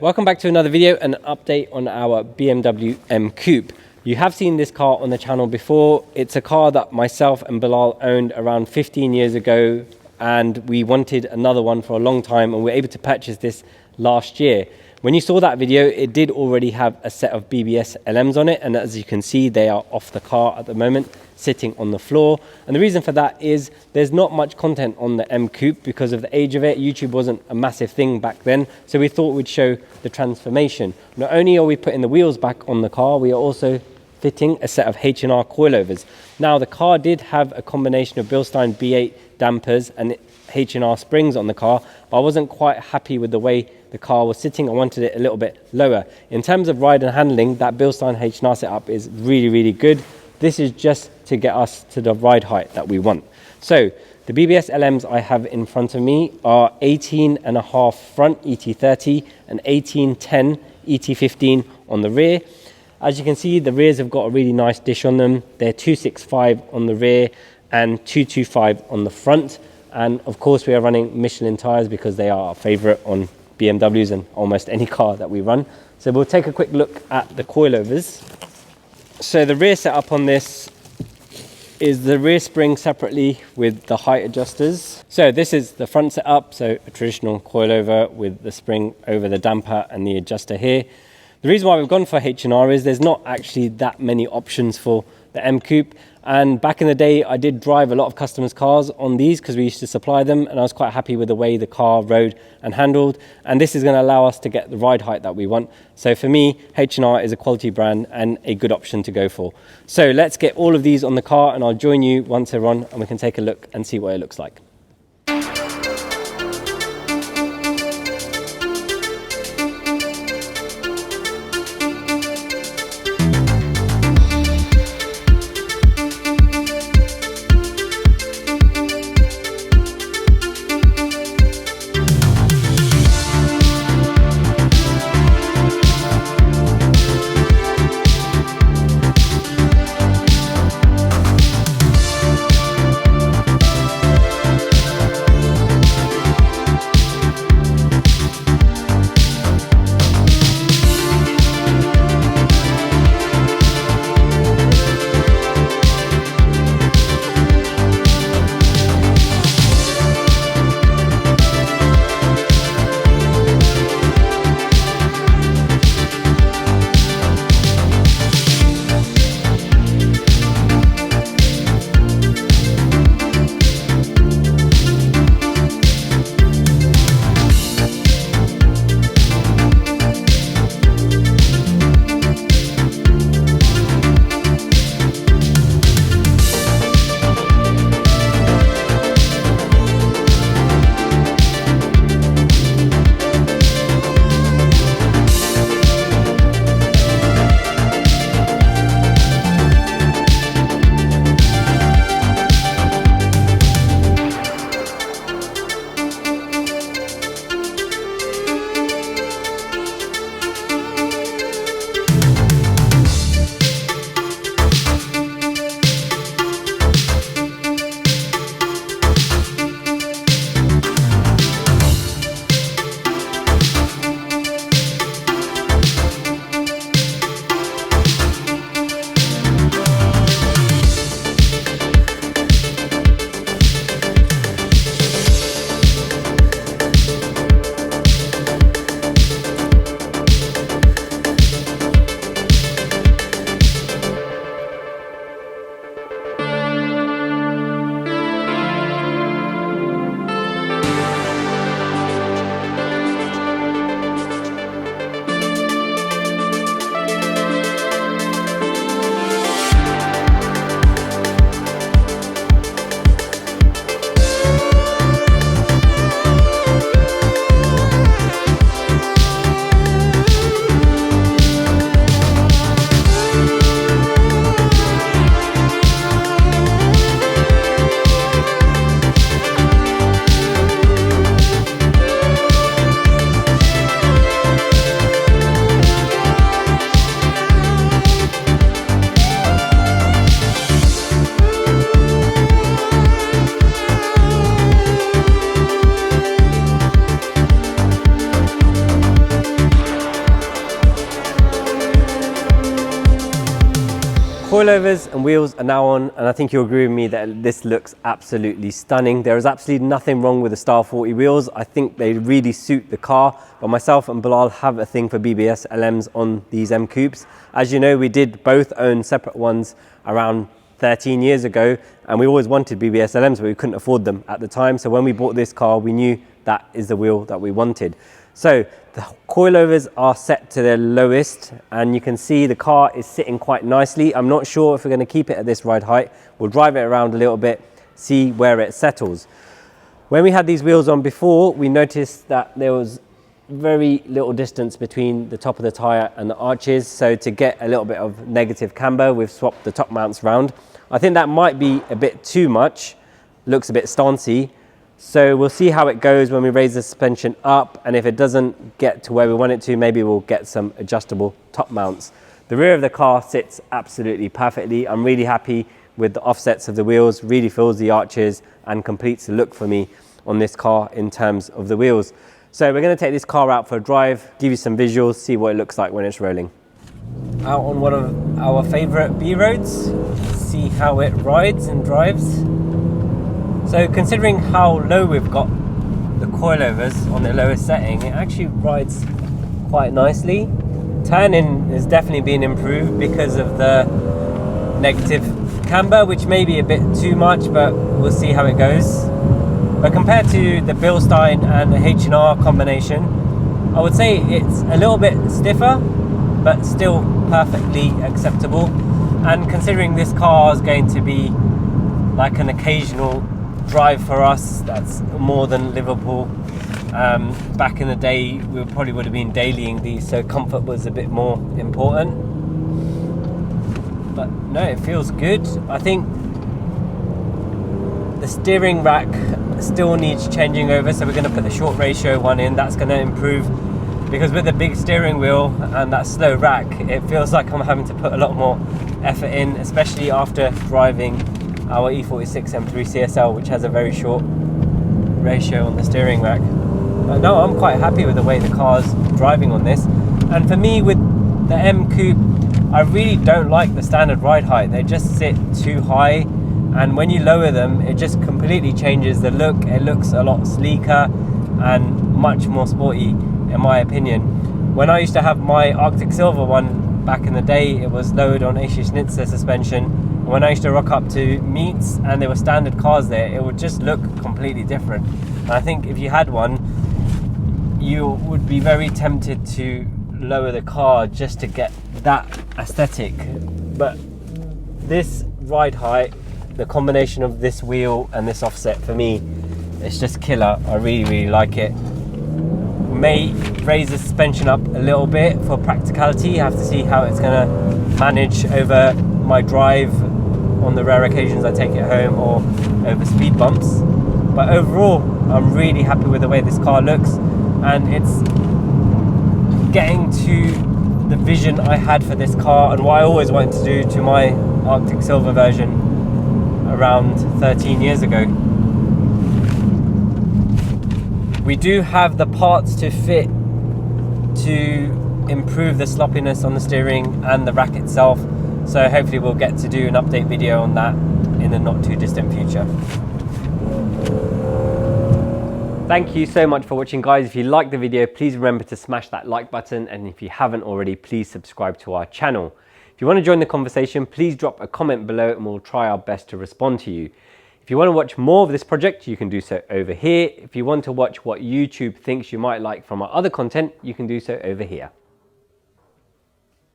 welcome back to another video, an update on our BMW M Coupe. You have seen this car on the channel before. It's a car that myself and Bilal owned around 15 years ago, and we wanted another one for a long time, and we were able to purchase this last year. When you saw that video, it did already have a set of BBS LMs on it, and as you can see, they are off the car at the moment, sitting on the floor. And the reason for that is there's not much content on the M Coupe because of the age of it. YouTube wasn't a massive thing back then, so we thought we'd show the transformation. Not only are we putting the wheels back on the car, we are also fitting a set of H&R Coilovers. Now, the car did have a combination of Bilstein B8 dampers and H&R springs on the car, but I wasn't quite happy with the way the car was sitting. I wanted it a little bit lower. In terms of ride and handling, that Bilstein H&R setup is really good. This is just to get us to the ride height that we want. So the BBS LMs I have in front of me are 18.5 front ET30 and 1810 ET15 on the rear. As you can see, the rears have got a really nice dish on them. They're 265 on the rear and 225 on the front. And of course, we are running Michelin tires because they are our favorite on BMWs and almost any car that we run. So we'll take a quick look at the coilovers. So the rear setup on this is the rear spring separately with the height adjusters. So this is the front setup, so a traditional coilover with the spring over the damper and the adjuster here. The reason why we've gone for H&R is there's not actually that many options for the M Coupe. And back in the day, I did drive a lot of customers' cars on these because we used to supply them, and I was quite happy with the way the car rode and handled. And this is going to allow us to get the ride height that we want. So for me, H&R is a quality brand and a good option to go for. So let's get all of these on the car, and I'll join you once they're on and we can take a look and see what it looks like. Coilovers and wheels are now on, and I think you'll agree with me that this looks absolutely stunning. There is absolutely nothing wrong with the Star 40 wheels. I think they really suit the car, but myself and Bilal have a thing for BBS LMs on these M Coupes. As you know, we did both own separate ones around 13 years ago, and we always wanted BBS LMs, but we couldn't afford them at the time. So when we bought this car, we knew that is the wheel that we wanted. So the coilovers are set to their lowest, and you can see the car is sitting quite nicely. I'm not sure if we're going to keep it at this ride height. We'll drive it around a little bit, see where it settles. When we had these wheels on before, we noticed that there was very little distance between the top of the tyre and the arches. So to get a little bit of negative camber, we've swapped the top mounts round. I think that might be a bit too much, looks a bit stancy. So we'll see how it goes when we raise the suspension up, and if it doesn't get to where we want it to, maybe we'll get some adjustable top mounts. The rear of the car sits absolutely perfectly. I'm really happy with the offsets of the wheels, really fills the arches and completes the look for me on this car in terms of the wheels. So we're going to take this car out for a drive, give you some visuals, see what it looks like when it's rolling. Out on one of our favourite B roads, see how it rides and drives. So considering how low we've got the coilovers on the lowest setting, it actually rides quite nicely. Turning has definitely been improved because of the negative camber, which may be a bit too much, but we'll see how it goes. But compared to the Bilstein and the H&R combination, I would say it's a little bit stiffer, but still perfectly acceptable. And considering this car is going to be like an occasional drive for us, that's more than livable. Back in the day, we probably would have been dailying these, so comfort was a bit more important. But no, it feels good. I think the steering rack still needs changing over, so we're going to put the short ratio one in. That's going to improve, because with the big steering wheel and that slow rack, it feels like I'm having to put a lot more effort in, especially after driving our E46 M3 CSL, which has a very short ratio on the steering rack. But no, I'm quite happy with the way the car's driving on this. And for me, with the M Coupe, I really don't like the standard ride height. They just sit too high, and when you lower them, it just completely changes the look. It looks a lot sleeker and much more sporty, in my opinion. When I used to have my Arctic Silver one back in the day, it was lowered on Schnitzer suspension. When I used to rock up to meets and there were standard cars there, it would just look completely different. And I think if you had one, you would be very tempted to lower the car just to get that aesthetic. But this ride height, the combination of this wheel and this offset, for me, it's just killer. I really like it. May raise the suspension up a little bit for practicality. I have to see how it's going to manage over my drive on the rare occasions I take it home, or over speed bumps. But overall, I'm really happy with the way this car looks, and it's getting to the vision I had for this car and what I always wanted to do to my Arctic Silver version around 13 years ago. We do have the parts to fit to improve the sloppiness on the steering and the rack itself, so hopefully we'll get to do an update video on that in the not too distant future. Thank you so much for watching, guys. If you liked the video, please remember to smash that like button, and if you haven't already, please subscribe to our channel. If you want to join the conversation, please drop a comment below and we'll try our best to respond to you. If you want to watch more of this project, you can do so over here. If you want to watch what YouTube thinks you might like from our other content, you can do so over here.